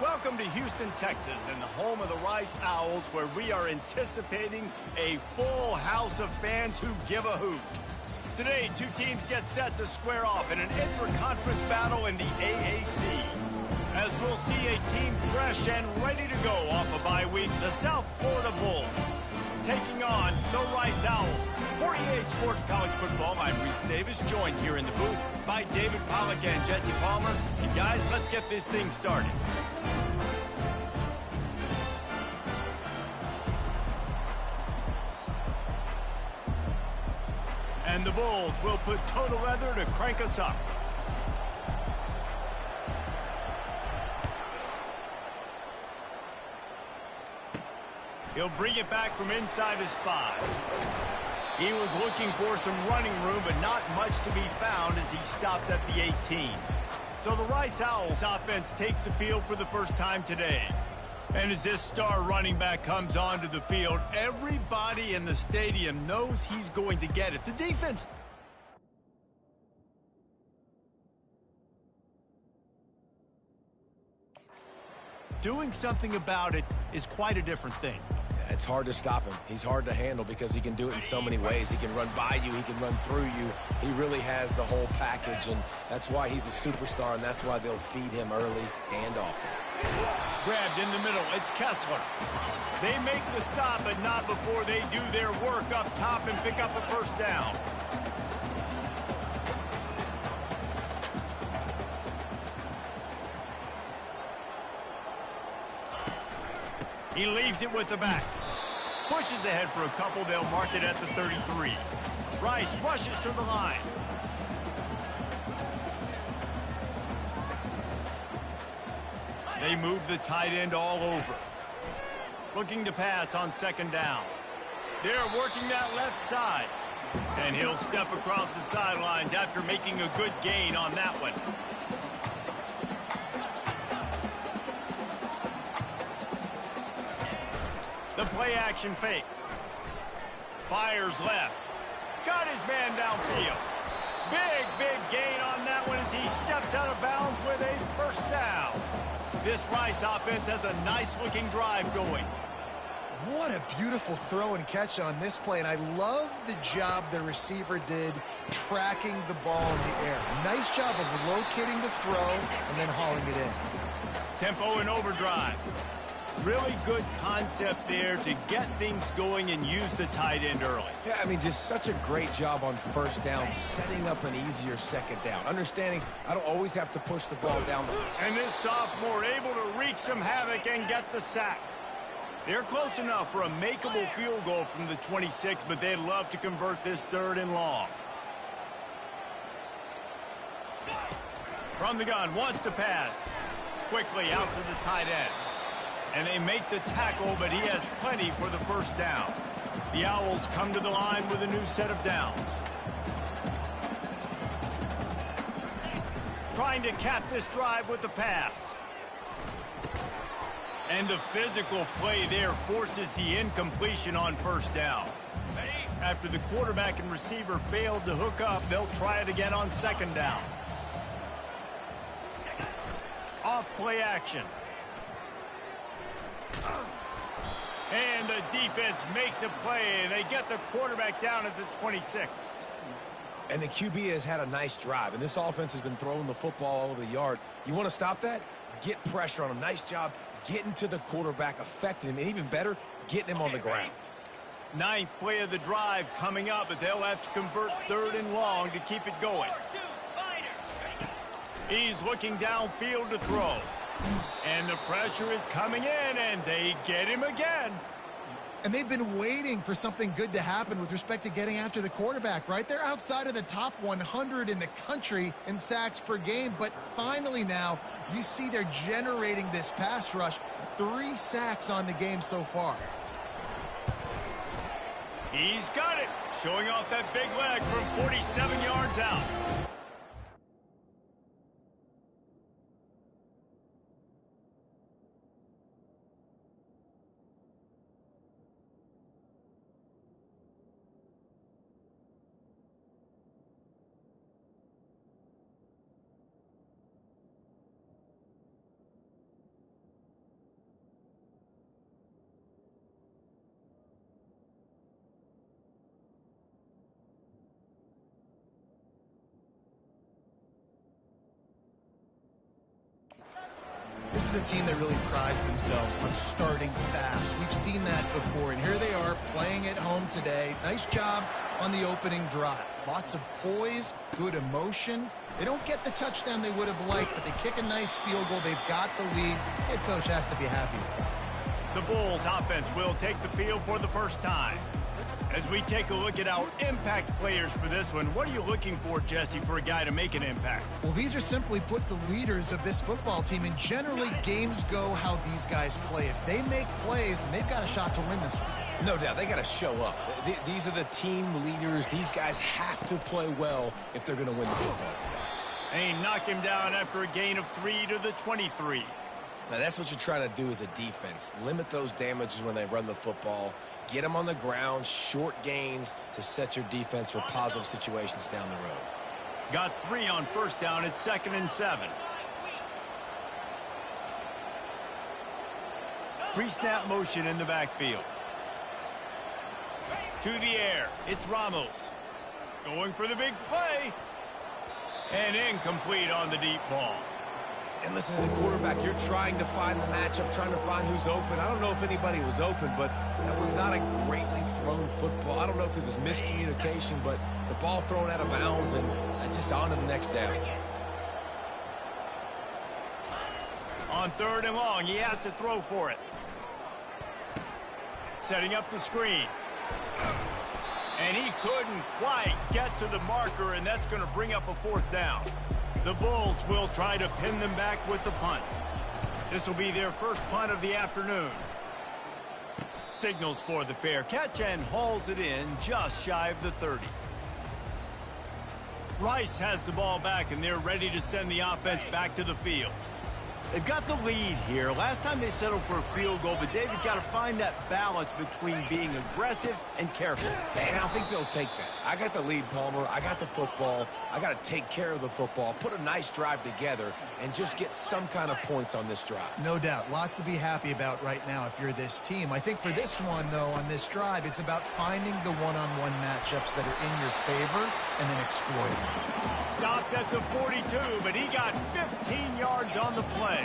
Welcome to Houston, Texas, and the home of the Rice Owls, where we are anticipating a full house of fans who give a hoot. Today, two teams get set to square off in an intra-conference battle in the AAC. As we'll see a team fresh and ready to go off a bye week, the South Florida Bulls, taking on the Rice Owls. For EA Sports College Football, I'm Reese Davis, joined here in the booth by David Pollack and Jesse Palmer. And guys, let's get this thing started. And the Bulls will put total leather to crank us up. He'll bring it back from inside his 5. He was looking for some running room, but not much to be found as he stopped at the 18. So the Rice Owls offense takes the field for the first time today. And as this star running back comes onto the field, everybody in the stadium knows he's going to get it. The defense... doing something about it is quite a different thing. It's hard to stop him. He's hard to handle because he can do it in so many ways. He can run by you. He can run through you. He really has the whole package, and that's why he's a superstar, and that's why they'll feed him early and often. Grabbed in the middle. It's Kessler. They make the stop, but not before they do their work up top and pick up a first down. He leaves it with the back. Pushes ahead for a couple. They'll mark it at the 33. Rice rushes to the line. They move the tight end all over. Looking to pass on second down. They're working that left side. And he'll step across the sidelines after making a good gain on that one. The play action fake. Fires left. Got his man downfield. Big gain on that one as he steps out of bounds with a first down. This Rice offense has a nice-looking drive going. What a beautiful throw and catch on this play, and I love the job the receiver did tracking the ball in the air. Nice job of locating the throw and then hauling it in. Tempo and overdrive. Really good concept there to get things going and use the tight end early. Yeah, I mean, just such a great job on first down, setting up an easier second down. Understanding I don't always have to push the ball down. And this sophomore able to wreak some havoc and get the sack. They're close enough for a makeable field goal from the 26, but they'd love to convert this third and long. From the gun, wants to pass. Quickly out to the tight end. And they make the tackle, but he has plenty for the first down. The Owls come to the line with a new set of downs. Trying to cap this drive with the pass. And the physical play there forces the incompletion on first down. After the quarterback and receiver failed to hook up, they'll try it again on second down. Off play action. And the defense makes a play, and they get the quarterback down at the 26. And the QB has had a nice drive, and this offense has been throwing the football all over the yard. You want to stop that? Get pressure on him. Nice job getting to the quarterback, affecting him, and even better, getting him on the ground. Ninth play of the drive coming up, but they'll have to convert third and long to keep it going. He's looking downfield to throw. And the pressure is coming in, and they get him again. And they've been waiting for something good to happen with respect to getting after the quarterback, right? They're outside of the top 100 in the country in sacks per game, but finally now you see they're generating this pass rush. 3 sacks on the game so far. He's got it, showing off that big leg from 47 yards out. is a team that really prides themselves on starting fast. We've seen that before, and here they are playing at home today. Nice job on the opening drive. Lots of poise, good emotion. They don't get the touchdown they would have liked, but they kick a nice field goal. They've got the lead. Head coach has to be happy with that. The Bulls offense will take the field for the first time. As we take a look at our impact players for this one, what are you looking for, Jesse, for a guy to make an impact? Well, these are simply put the leaders of this football team, and generally games go how these guys play. If they make plays, then they've got a shot to win this one. No doubt, they got to show up. These are the team leaders. These guys have to play well if they're going to win the football. And he knocked him down after a gain of 3 to the 23. Now, that's what you're trying to do as a defense. Limit those damages when they run the football. Get them on the ground, short gains to set your defense for positive situations down the road. Got 3 on first down. It's 2nd and 7. Pre-snap motion in the backfield. To the air. It's Ramos. Going for the big play. And incomplete on the deep ball. And listen, as a quarterback, you're trying to find the matchup, trying to find who's open. I don't know if anybody was open, but that was not a greatly thrown football. I don't know if it was miscommunication, but the ball thrown out of bounds and just on to the next down. On 3rd and long, he has to throw for it. Setting up the screen. And he couldn't quite get to the marker, and that's going to bring up a 4th down. The Bulls will try to pin them back with the punt. This will be their first punt of the afternoon. Signals for the fair catch and hauls it in just shy of the 30. Rice has the ball back, and they're ready to send the offense back to the field. They've got the lead here. Last time they settled for a field goal, but David got to find that balance between being aggressive and careful. And I think they'll take that. I got the lead, Palmer. I got the football. I got to take care of the football, put a nice drive together, and just get some kind of points on this drive. No doubt. Lots to be happy about right now if you're this team. I think for this one, though, on this drive, it's about finding the one-on-one matchups that are in your favor and then exploiting them. Stopped at the 42, but he got 15 yards on the play.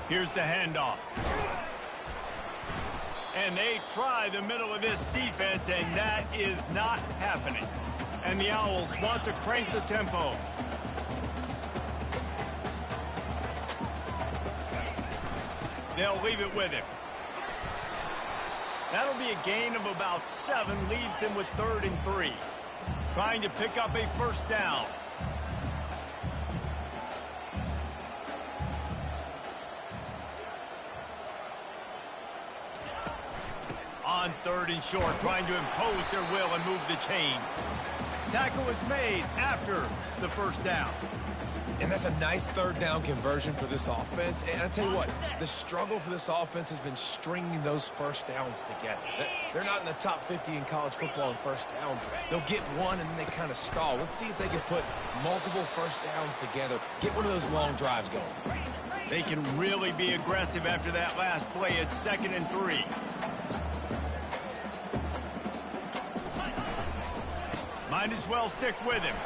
Here's the handoff. And they try the middle of this defense, and that is not happening. And the Owls want to crank the tempo. They'll leave it with him. That'll be a gain of about 7, leaves him with 3rd and 3. Trying to pick up a 1st down. On 3rd and short, trying to impose their will and move the chains. Tackle was made after the 1st down. And that's a nice 3rd down conversion for this offense. And I tell you what, the struggle for this offense has been stringing those 1st downs together. They're not in the top 50 in college football in 1st downs. They'll get one and then they kind of stall. Let's see if they can put multiple 1st downs together. Get one of those long drives going. They can really be aggressive after that last play. It's 2nd and 3. Might as well stick with him.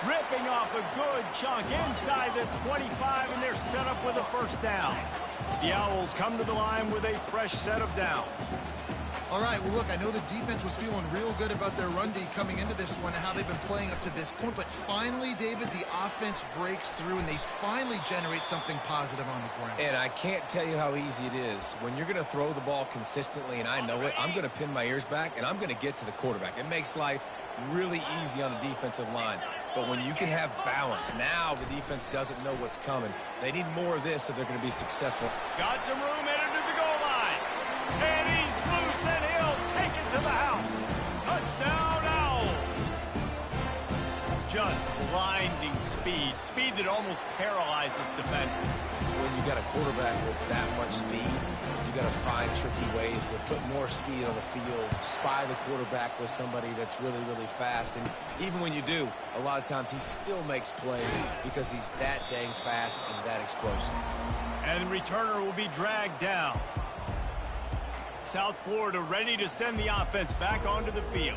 Ripping off a good chunk inside the 25, and they're set up with a 1st down. The Owls come to the line with a fresh set of downs. All right, well, look, I know the defense was feeling real good about their run D coming into this one and how they've been playing up to this point, but finally, David, the offense breaks through, and they finally generate something positive on the ground. And I can't tell you how easy it is. When you're going to throw the ball consistently, and I know it, I'm going to pin my ears back, and I'm going to get to the quarterback. It makes life really easy on a defensive line. But when you can have balance, now the defense doesn't know what's coming. They need more of this if they're going to be successful. Got some room headed to the goal line. And he's loose, and he'll take it to the house. Touchdown, Owls. Just blinding speed. Speed that almost paralyzes defenders. When you got a quarterback with that much speed, you got to find tricky ways to put more speed on the field, spy the quarterback with somebody that's really, really fast. And even when you do, a lot of times he still makes plays because he's that dang fast and that explosive. And the returner will be dragged down. South Florida ready to send the offense back onto the field.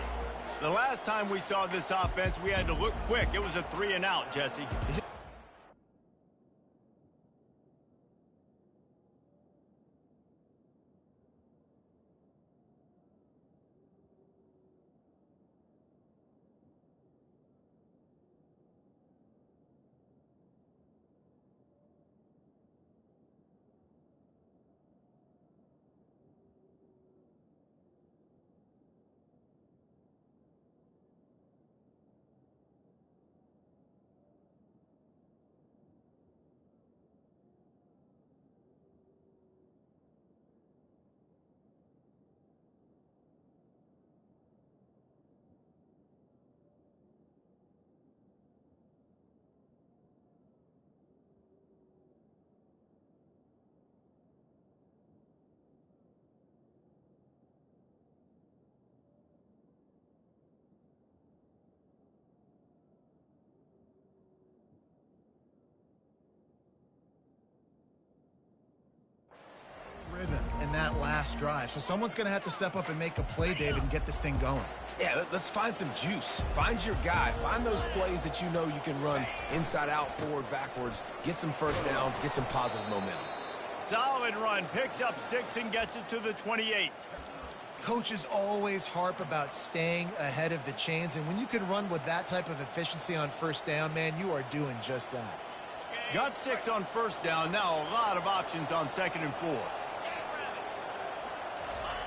The last time we saw this offense, we had to look quick. It was a 3-and-out, Jesse. Rhythm in that last drive. So someone's going to have to step up and make a play, David, and get this thing going. Yeah, let's find some juice. Find your guy. Find those plays that you know you can run inside out, forward, backwards. Get some first downs. Get some positive momentum. Solid run. Picks up 6 and gets it to the 28. Coaches always harp about staying ahead of the chains, and when you can run with that type of efficiency on first down, man, you are doing just that. Got 6 on first down. Now a lot of options on 2nd and 4.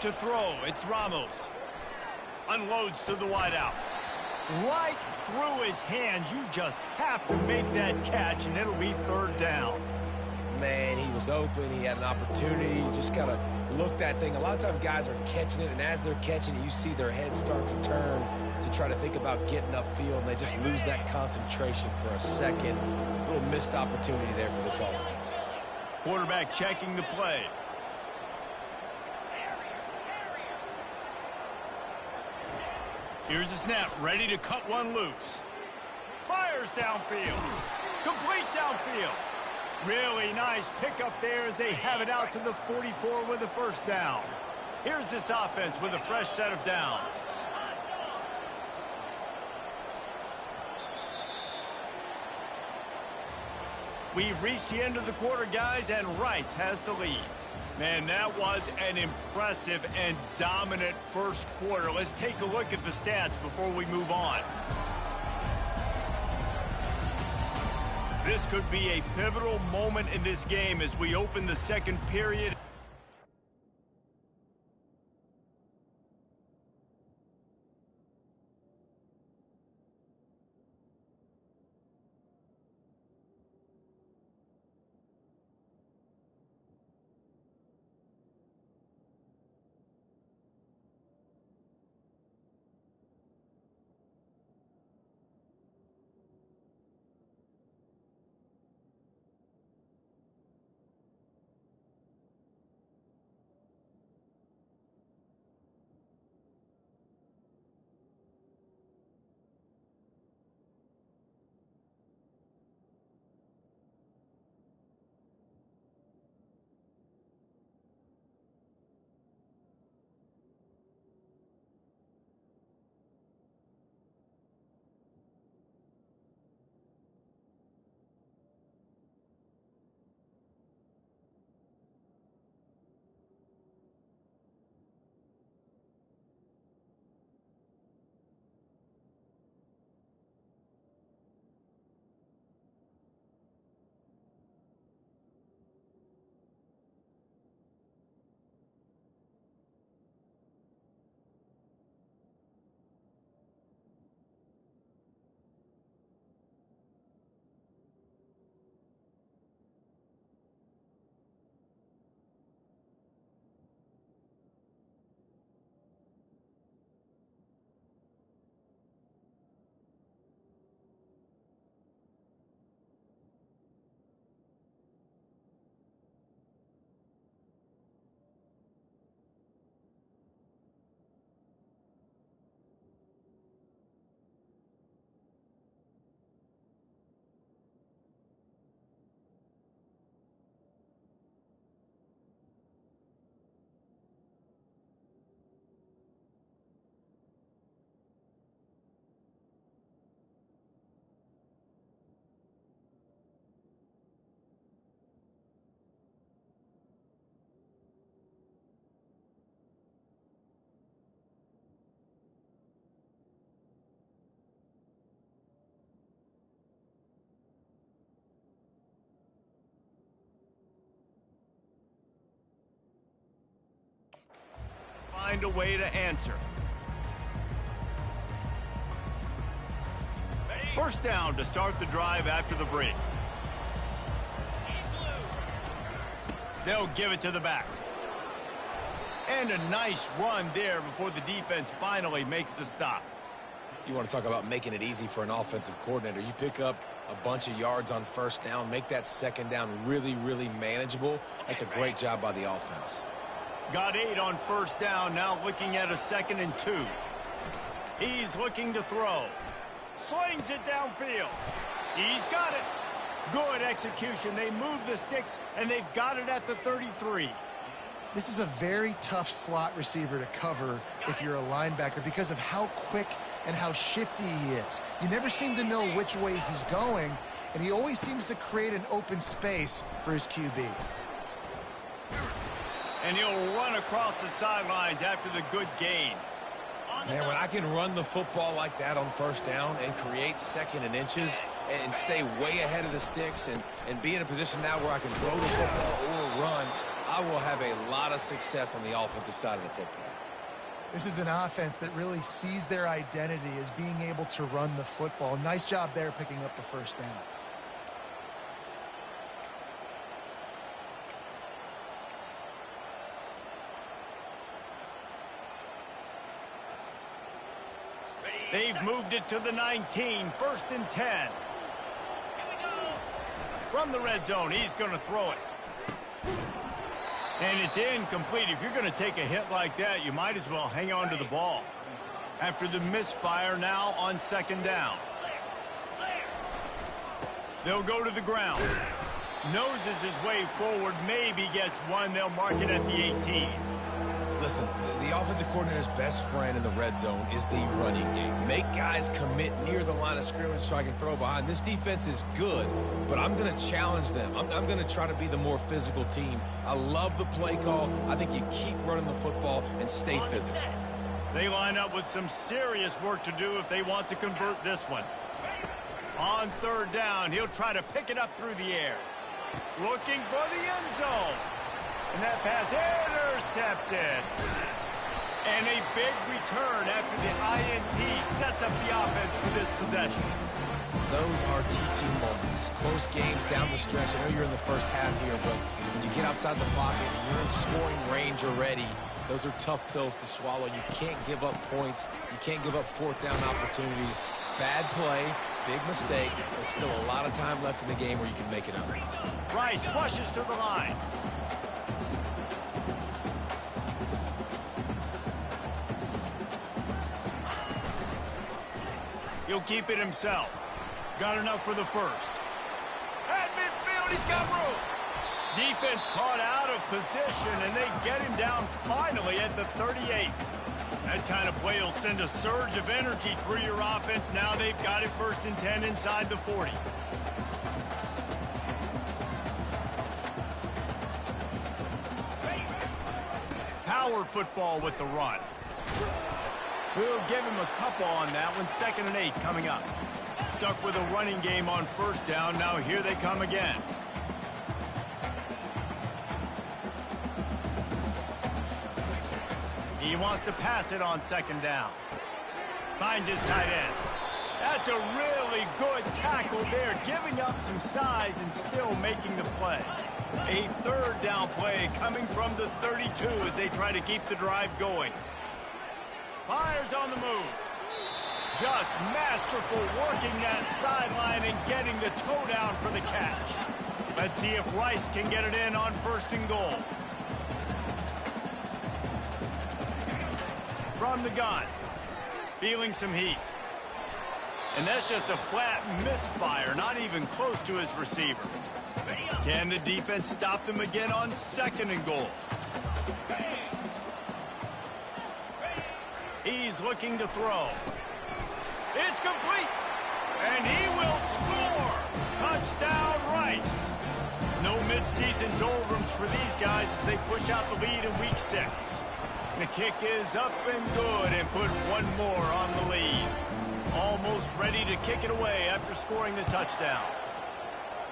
To throw, it's Ramos. Unloads to the wideout. Right through his hands. You just have to make that catch, and it'll be 3rd down. Man, he was open. He had an opportunity. You just got to look that thing. A lot of times guys are catching it, and as they're catching it, you see their heads start to turn to try to think about getting upfield, and they just lose that concentration for a second. A little missed opportunity there for this offense. Quarterback checking the play. Here's the snap, ready to cut one loose. Fires downfield. Complete downfield. Really nice pickup there as they have it out to the 44 with a first down. Here's this offense with a fresh set of downs. We've reached the end of the quarter, guys, and Rice has the lead. Man, that was an impressive and dominant first quarter. Let's take a look at the stats before we move on. This could be a pivotal moment in this game as we open the second period. Find a way to answer. First down to start the drive after the break. They'll give it to the back. And a nice run there before the defense finally makes the stop. You want to talk about making it easy for an offensive coordinator. You pick up a bunch of yards on first down, make that second down really, really manageable. That's a great job by the offense. Got 8 on first down, now looking at a 2nd and 2. He's looking to throw. Slings it downfield. He's got it. Good execution. They move the sticks, and they've got it at the 33. This is a very tough slot receiver to cover if you're a linebacker because of how quick and how shifty he is. You never seem to know which way he's going, and he always seems to create an open space for his QB. And he'll run across the sidelines after the good gain. Man, when I can run the football like that on first down and create 2nd and inches and stay way ahead of the sticks and be in a position now where I can throw the football or run, I will have a lot of success on the offensive side of the football. This is an offense that really sees their identity as being able to run the football. Nice job there picking up the first down. They've moved it to the 19, 1st and 10. From the red zone, he's going to throw it. And it's incomplete. If you're going to take a hit like that, you might as well hang on to the ball. After the misfire, now on 2nd down. They'll go to the ground. Noses his way forward, maybe gets one. They'll mark it at the 18. Listen, the offensive coordinator's best friend in the red zone is the running game. Make guys commit near the line of scrimmage so I can throw behind. This defense is good, but I'm going to challenge them. I'm going to try to be the more physical team. I love the play call. I think you keep running the football and stay physical. They line up with some serious work to do if they want to convert this one. On 3rd down, he'll try to pick it up through the air. Looking for the end zone. And that pass intercepted. And a big return after the INT sets up the offense for this possession. Those are teaching moments. Close games down the stretch. I know you're in the first half here, but when you get outside the pocket and you're in scoring range already, those are tough pills to swallow. You can't give up points. You can't give up 4th down opportunities. Bad play, big mistake. There's still a lot of time left in the game where you can make it up. Rice rushes to the line. He'll keep it himself. Got enough for the 1st. At midfield, he's got room. Defense caught out of position, and they get him down finally at the 38. That kind of play will send a surge of energy through your offense. Now they've got it 1st and 10 inside the 40. Power football with the run. We'll give him a couple on that one. 2nd and 8 coming up. Stuck with a running game on 1st down. Now here they come again. He wants to pass it on 2nd down. Finds his tight end. That's a really good tackle there, giving up some size and still making the play. A 3rd down play coming from the 32 as they try to keep the drive going. Fires on the move. Just masterful working that sideline and getting the toe down for the catch. Let's see if Rice can get it in on 1st and goal. From the gun. Feeling some heat. And that's just a flat misfire, not even close to his receiver. Can the defense stop them again on 2nd and goal? He's looking to throw. It's complete. And he will score. Touchdown, Rice. No midseason doldrums for these guys as they push out the lead in week 6. The kick is up and good and put one more on the lead. Almost ready to kick it away after scoring the touchdown.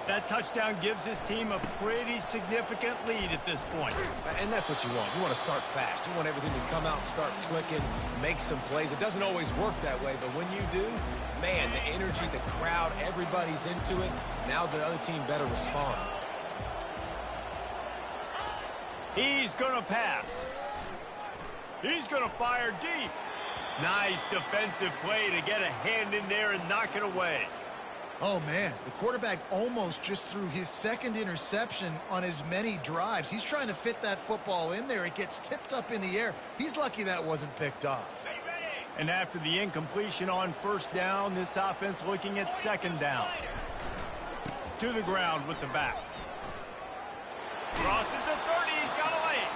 That touchdown gives his team a pretty significant lead at this point. And that's what you want. You want to start fast. You want everything to come out and start clicking, make some plays. It doesn't always work that way, but when you do, man, the energy, the crowd, everybody's into it. Now the other team better respond. He's going to pass. He's going to fire deep. Nice defensive play to get a hand in there and knock it away. Oh, man, the quarterback almost just threw his second interception on as many drives. He's trying to fit that football in there. It gets tipped up in the air. He's lucky that wasn't picked off. And after the incompletion on first down, this offense looking at second down. To the ground with the back. Crosses the 30. He's got a lane.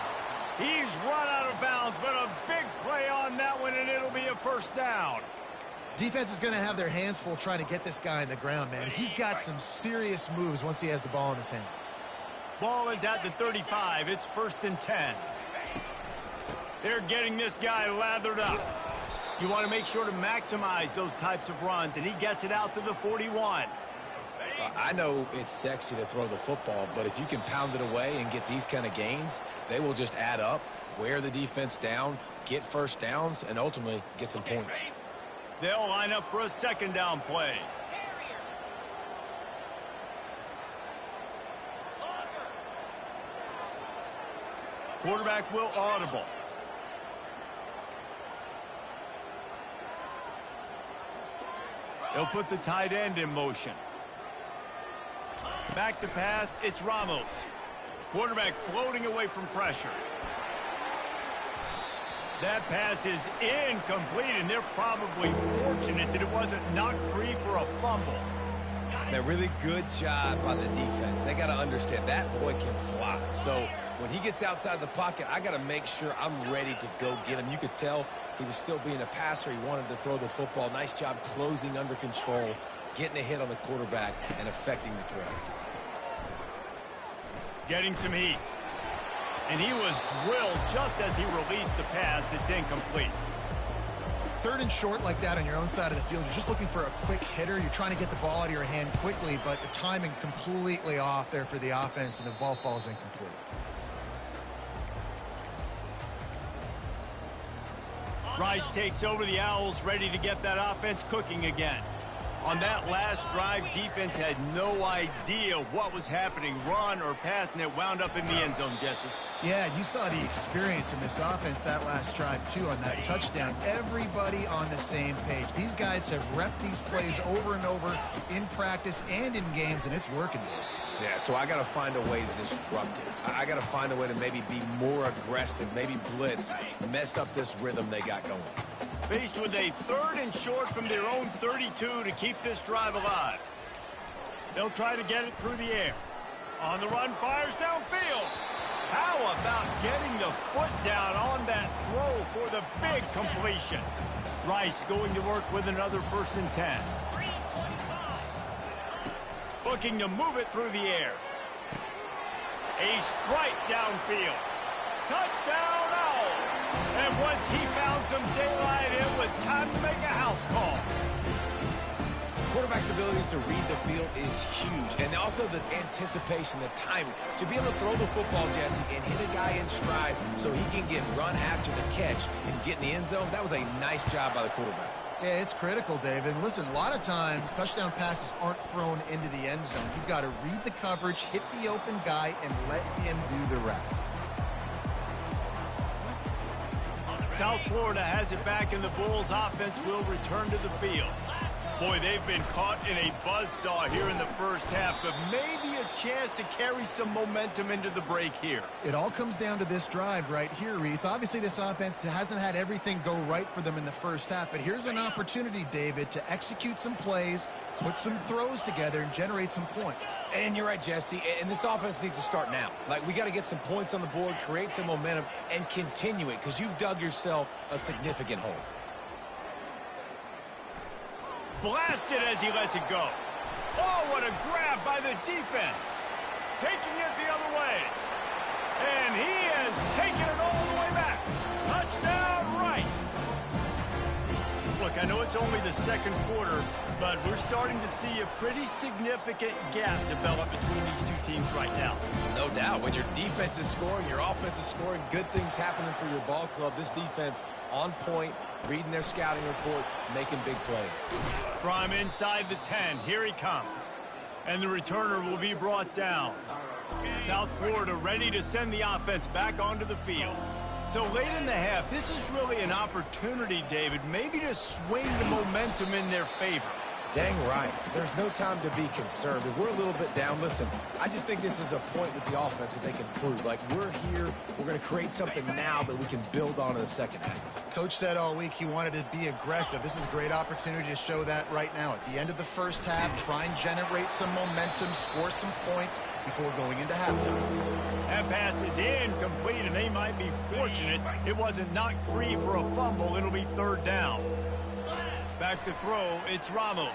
He's run out of bounds, but a big play on that one, and it'll be a first down. Defense is going to have their hands full trying to get this guy on the ground, man. He's got some serious moves once he has the ball in his hands. Ball is at the 35. It's 1st and 10. They're getting this guy lathered up. You want to make sure to maximize those types of runs, and he gets it out to the 41. I know it's sexy to throw the football, but if you can pound it away and get these kind of gains, they will just add up, wear the defense down, get first downs, and ultimately get some points. They'll line up for a second down play. Quarterback will audible. They'll put the tight end in motion. Back to pass, it's Ramos. Quarterback floating away from pressure. That pass is incomplete, and they're probably fortunate that it wasn't knocked free for a fumble. A really good job by the defense. They got to understand that boy can fly. So when he gets outside the pocket, I got to make sure I'm ready to go get him. You could tell he was still being a passer. He wanted to throw the football. Nice job closing under control, getting a hit on the quarterback, and affecting the throw. Getting some heat. And he was drilled just as he released the pass. It's incomplete. 3rd and short like that on your own side of the field. You're just looking for a quick hitter. You're trying to get the ball out of your hand quickly, but the timing completely off there for the offense, and the ball falls incomplete. Rice takes over the Owls, ready to get that offense cooking again. On that last drive, defense had no idea what was happening, run or pass, and it wound up in the end zone, Jesse. Yeah, you saw the experience in this offense that last drive, too, on that touchdown. Everybody on the same page. These guys have repped these plays over and over in practice and in games, and it's working. Yeah, so I got to find a way to disrupt it. I got to find a way to maybe be more aggressive, maybe blitz, mess up this rhythm they got going. Faced with a 3rd and short from their own 32 to keep this drive alive. They'll try to get it through the air. On the run, fires downfield. How about getting the foot down on that throw for the big completion? Rice going to work with another 1st and 10. Looking to move it through the air. A strike downfield. Touchdown, Owls! And once he found some daylight, it was time to make a house call. Quarterback's abilities to read the field is huge, and also the anticipation, the timing. To be able to throw the football, Jesse, and hit a guy in stride so he can get run after the catch and get in the end zone, that was a nice job by the quarterback. Yeah, it's critical, David. Listen, a lot of times touchdown passes aren't thrown into the end zone. You've got to read the coverage, hit the open guy, and let him do the rest. South Florida has it back, and the Bulls offense will return to the field. Boy, they've been caught in a buzzsaw here in the first half, but maybe a chance to carry some momentum into the break here. It all comes down to this drive right here, Reese. Obviously, this offense hasn't had everything go right for them in the first half, but here's an opportunity, David, to execute some plays, put some throws together, and generate some points. And you're right, Jesse, and this offense needs to start now. Like, we got to get some points on the board, create some momentum, and continue it, because you've dug yourself a significant hole. Blasted as he lets it go. Oh, what a grab by the defense. Taking it the other way. And he has taken it all the way back. Touchdown, Rice. Well, Look, I know it's only the second quarter, but we're starting to see a pretty significant gap develop between these two teams right now. No doubt. When your defense is scoring, your offense is scoring, good things happening for your ball club. This defense on point, reading their scouting report, making big plays. From inside the 10, here he comes. And the returner will be brought down. South Florida ready to send the offense back onto the field. So late in the half, this is really an opportunity, David, maybe to swing the momentum in their favor. Dang right. There's no time to be concerned. If we're a little bit down, listen, I just think this is a point with the offense that they can prove. Like, we're here, we're going to create something now that we can build on in the second half. Coach said all week he wanted to be aggressive. This is a great opportunity to show that right now. At the end of the first half, try and generate some momentum, score some points before going into halftime. That pass is incomplete, and they might be fortunate it wasn't knocked free for a fumble. It'll be third down. Back to throw, it's Ramos.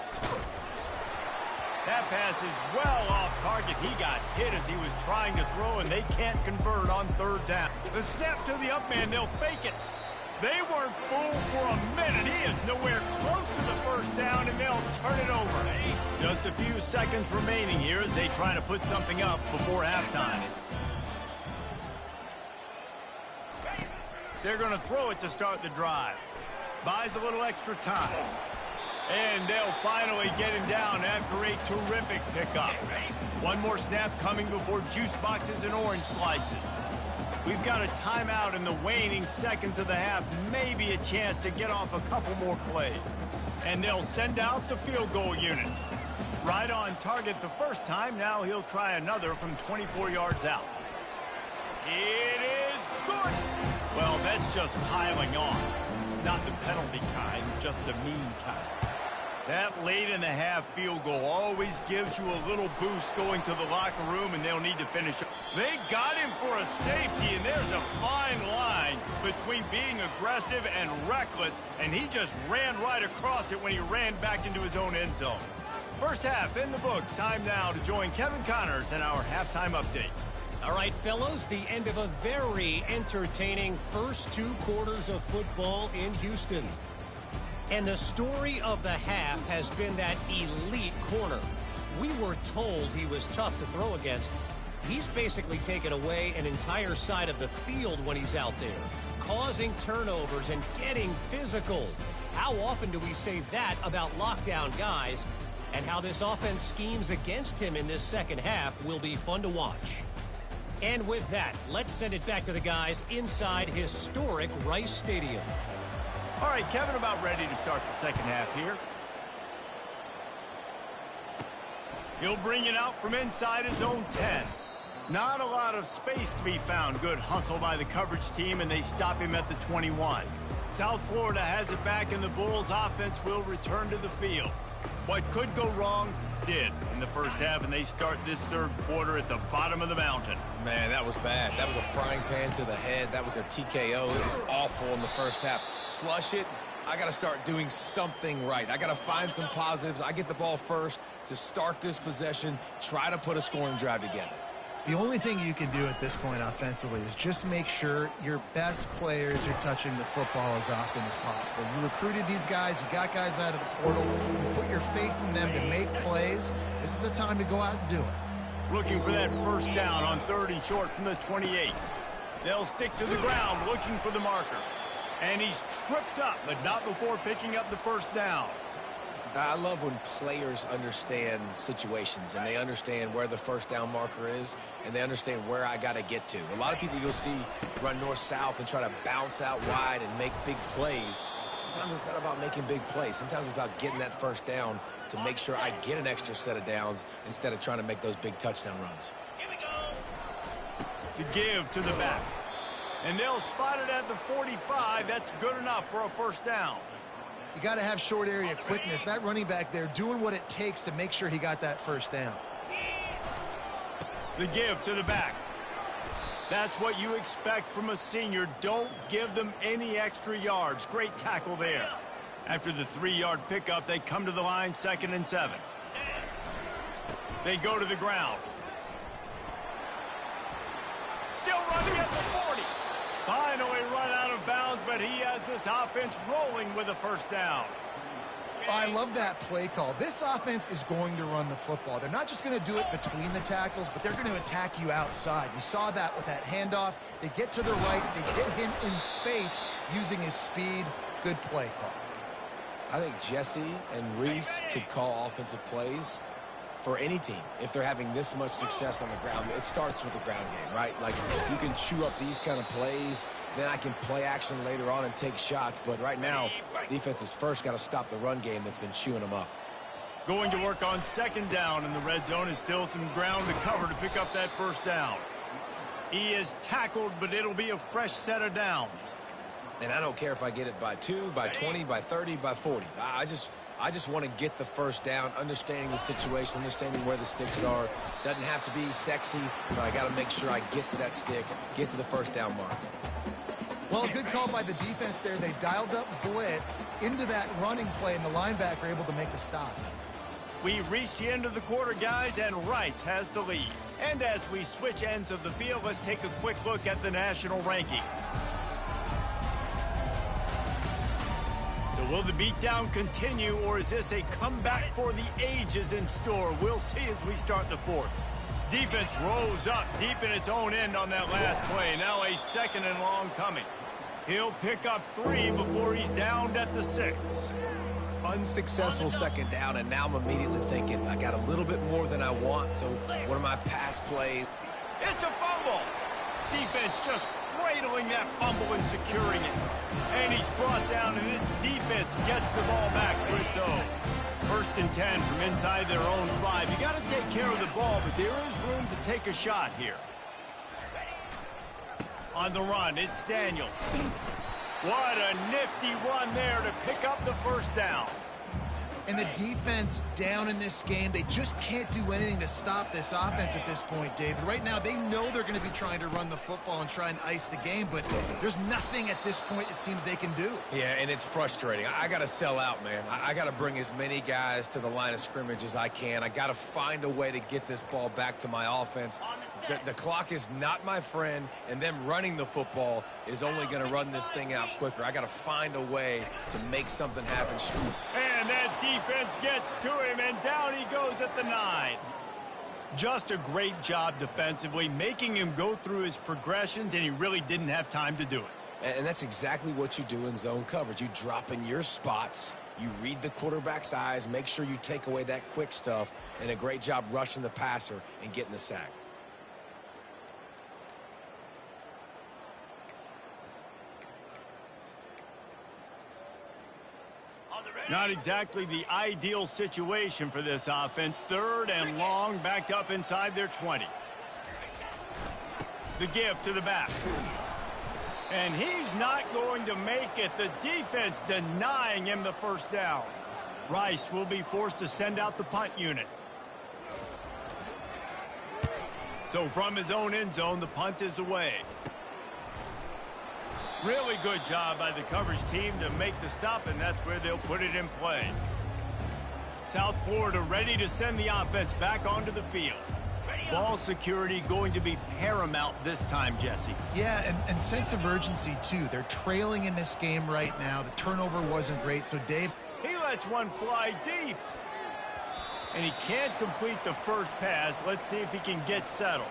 That pass is well off target. He got hit as he was trying to throw, and they can't convert on third down. The snap to the up man, they'll fake it. They weren't fooled for a minute. He is nowhere close to the first down, and they'll turn it over. Just a few seconds remaining here as they try to put something up before halftime. They're going to throw it to start the drive. Buys a little extra time. And they'll finally get him down after a terrific pickup. One more snap coming before juice boxes and orange slices. We've got a timeout in the waning seconds of the half. Maybe a chance to get off a couple more plays. And they'll send out the field goal unit. Right on target the first time. Now he'll try another from 24 yards out. It is good. Well, that's just piling on. Not the penalty kind, just the mean kind. That late in the half field goal always gives you a little boost going to the locker room, and they'll need to finish. They got him for a safety, and there's a fine line between being aggressive and reckless, and he just ran right across it when he ran back into his own end zone. First half in the books. Time now to join Kevin Connors in our halftime update. All right, fellows, the end of a very entertaining first two quarters of football in Houston. And the story of the half has been that elite corner. We were told he was tough to throw against. He's basically taken away an entire side of the field when he's out there, causing turnovers and getting physical. How often do we say that about lockdown guys? And how this offense schemes against him in this second half will be fun to watch. And with that, let's send it back to the guys inside historic Rice Stadium. All right, Kevin, about ready to start the second half here. He'll bring it out from inside his own 10. Not a lot of space to be found. Good hustle by the coverage team, and they stop him at the 21. South Florida has it back, and the Bulls' offense will return to the field. What could go wrong did in the first half, and they start this third quarter at the bottom of the mountain. Man, that was bad. That was a frying pan to the head. That was a TKO. It was awful in the first half. Flush it. I got to start doing something right. I got to find some positives. I get the ball first to start this possession, try to put a scoring drive together. The only thing you can do at this point offensively is just make sure your best players are touching the football as often as possible. You recruited these guys. You got guys out of the portal. You put your faith in them to make plays. This is a time to go out and do it. Looking for that first down on third and short from the 28. They'll stick to the ground looking for the marker. And he's tripped up, but not before picking up the first down. I love when players understand situations and they understand where the first down marker is and they understand where I got to get to. A lot of people you'll see run north-south and try to bounce out wide and make big plays. Sometimes it's not about making big plays. Sometimes it's about getting that first down to make sure I get an extra set of downs instead of trying to make those big touchdown runs. Here we go. The give to the back. And they'll spot it at the 45. That's good enough for a first down. You got to have short area quickness. That running back there doing what it takes to make sure he got that first down. The give to the back. That's what you expect from a senior. Don't give them any extra yards. Great tackle there. After the 3-yard pickup, they come to the line, 2nd and 7. They go to the ground. Still running at the 40. Finally run out of bounds, but he has this offense rolling with a first down. I love that play call. This offense is going to run the football. They're not just going to do it between the tackles, but they're going to attack you outside. You saw that with that handoff. They get to the right. They get him in space using his speed. Good play call. I think Jesse and Reese could call offensive plays for any team if they're having this much success on the ground. It starts with the ground game, right? Like, you can chew up these kind of plays, then I can play action later on and take shots. But right now, defense has first got to stop the run game that's been chewing them up. Going to work on second down in the red zone is still some ground to cover to pick up that first down. He is tackled, but it'll be a fresh set of downs. And I don't care if I get it by 2, by 20, by 30, by 40. I just want to get the first down, understanding the situation, understanding where the sticks are. Doesn't have to be sexy, but I got to make sure I get to that stick, get to the first down mark. Well, a good call by the defense there. They dialed up blitz into that running play, and the linebacker able to make the stop. We reached the end of the quarter, guys, and Rice has the lead. And as we switch ends of the field, let's take a quick look at the national rankings. So will the beatdown continue, or is this a comeback for the ages in store? We'll see as we start the fourth. Defense rose up deep in its own end on that last play. Now a second and long coming. He'll pick up 3 before he's downed at the 6. Unsuccessful second down, and now I'm immediately thinking I got a little bit more than I want, so what are my pass plays? It's a fumble. Defense just cradling that fumble and securing it. And he's brought down, and this defense gets the ball back to its own. First and 10 from inside their own 5. You got to take care of the ball, but there is room to take a shot here. On the run, it's Daniels. What a nifty run there to pick up the first down. And the defense down in this game, they just can't do anything to stop this offense at this point, David. Right now, they know they're going to be trying to run the football and try and ice the game, but there's nothing at this point it seems they can do. Yeah, and it's frustrating. I got to sell out, man. I got to bring as many guys to the line of scrimmage as I can. I got to find a way to get this ball back to my offense. The clock is not my friend, and them running the football is only going to run this thing out quicker. I got to find a way to make something happen. And that defense gets to him, and down he goes at the 9. Just a great job defensively, making him go through his progressions, and he really didn't have time to do it. And that's exactly what you do in zone coverage. You drop in your spots, you read the quarterback's eyes, make sure you take away that quick stuff, and a great job rushing the passer and getting the sack. Not exactly the ideal situation for this offense. Third and long, backed up inside their 20. The give to the back. And he's not going to make it. The defense denying him the first down. Rice will be forced to send out the punt unit. So from his own end zone, the punt is away. Really good job by the coverage team to make the stop, and that's where they'll put it in play. South Florida ready to send the offense back onto the field. Ball security going to be paramount this time, Jesse. Yeah, and sense of urgency, too. They're trailing in this game right now. The turnover wasn't great, so Dave... He lets one fly deep. And he can't complete the first pass. Let's see if he can get settled.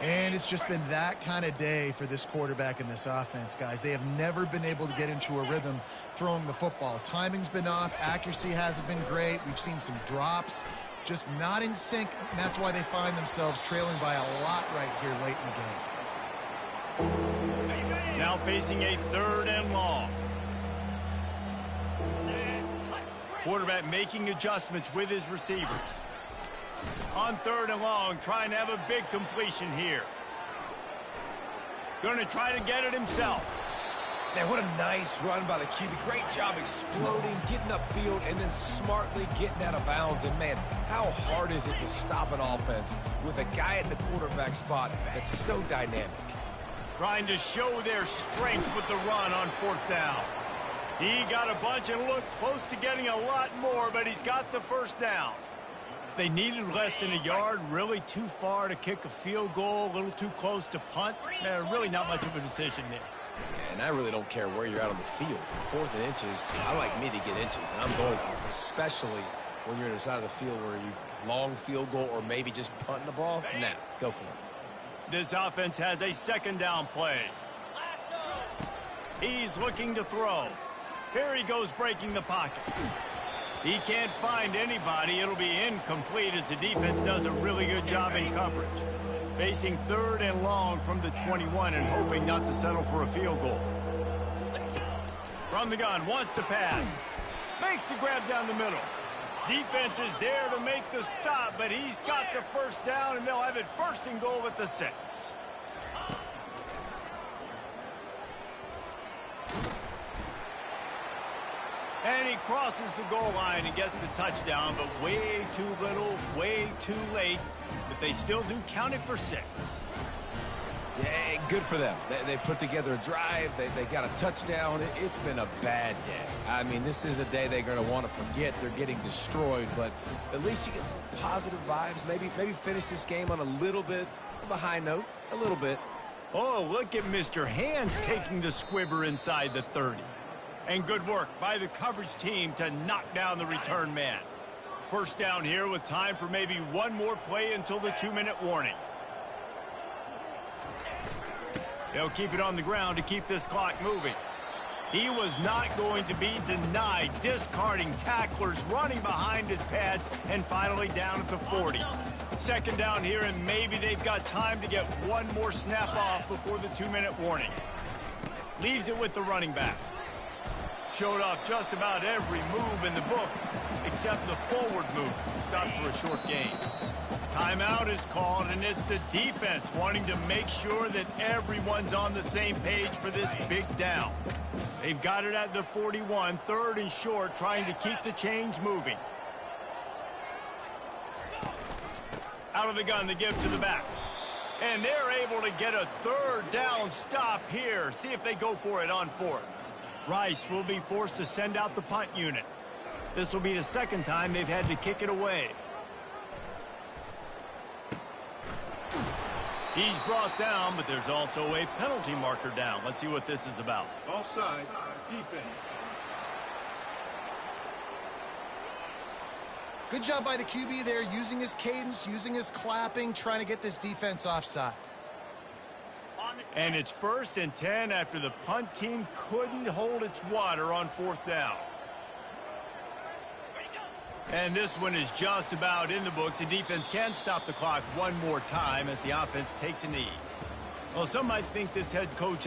And it's just been that kind of day for this quarterback and this offense, guys. They have never been able to get into a rhythm throwing the football. Timing's been off. Accuracy hasn't been great. We've seen some drops. Just not in sync, and that's why they find themselves trailing by a lot right here late in the game. Now facing a third and long. Quarterback making adjustments with his receivers. On third and long, trying to have a big completion here. Going to try to get it himself. Man, what a nice run by the QB. Great job exploding, getting upfield, and then smartly getting out of bounds. And, man, how hard is it to stop an offense with a guy at the quarterback spot that's so dynamic? Trying to show their strength with the run on fourth down. He got a bunch and looked close to getting a lot more, but he's got the first down. They needed less than a yard, really too far to kick a field goal, a little too close to punt. Really not much of a decision there. And I really don't care where you're at on the field. 4th and inches, I like me to get inches, and I'm going for it, especially when you're on the side of the field where you long field goal or maybe just punting the ball. Nah, go for it. This offense has a 2nd down play. He's looking to throw. Here he goes breaking the pocket. He can't find anybody. It'll be incomplete as the defense does a really good job in coverage. Facing 3rd and long from the 21 and hoping not to settle for a field goal. From the gun, wants to pass. Makes the grab down the middle. Defense is there to make the stop, but he's got the 1st down, and they'll have it 1st and goal at the 6. And he crosses the goal line and gets the touchdown, but way too little, way too late. But they still do count it for 6. Yeah, good for them. They put together a drive. They got a touchdown. It's been a bad day. I mean, this is a day they're going to want to forget. They're getting destroyed, but at least you get some positive vibes. Maybe finish this game on a little bit of a high note. A little bit. Oh, look at Mr. Hands taking the squibber inside the 30. And good work by the coverage team to knock down the return man. 1st down here with time for maybe one more play until the 2-minute warning. They'll keep it on the ground to keep this clock moving. He was not going to be denied, discarding tacklers, running behind his pads, and finally down at the 40. 2nd down here, and maybe they've got time to get one more snap off before the 2-minute warning. Leaves it with the running back. Showed off just about every move in the book, except the forward move. Stopped for a short gain. Timeout is called, and it's the defense wanting to make sure that everyone's on the same page for this big down. They've got it at the 41, 3rd and short, trying to keep the chains moving. Out of the gun, the give to the back. And they're able to get a 3rd down stop here. See if they go for it on 4th. Rice will be forced to send out the punt unit. This will be the 2nd time they've had to kick it away. He's brought down, but there's also a penalty marker down. Let's see what this is about. Offside, defense. Good job by the QB there, using his cadence, using his clapping, trying to get this defense offside. And it's 1st and 10 after the punt team couldn't hold its water on 4th down. And this one is just about in the books. The defense can stop the clock one more time as the offense takes a knee. Well, some might think this head coach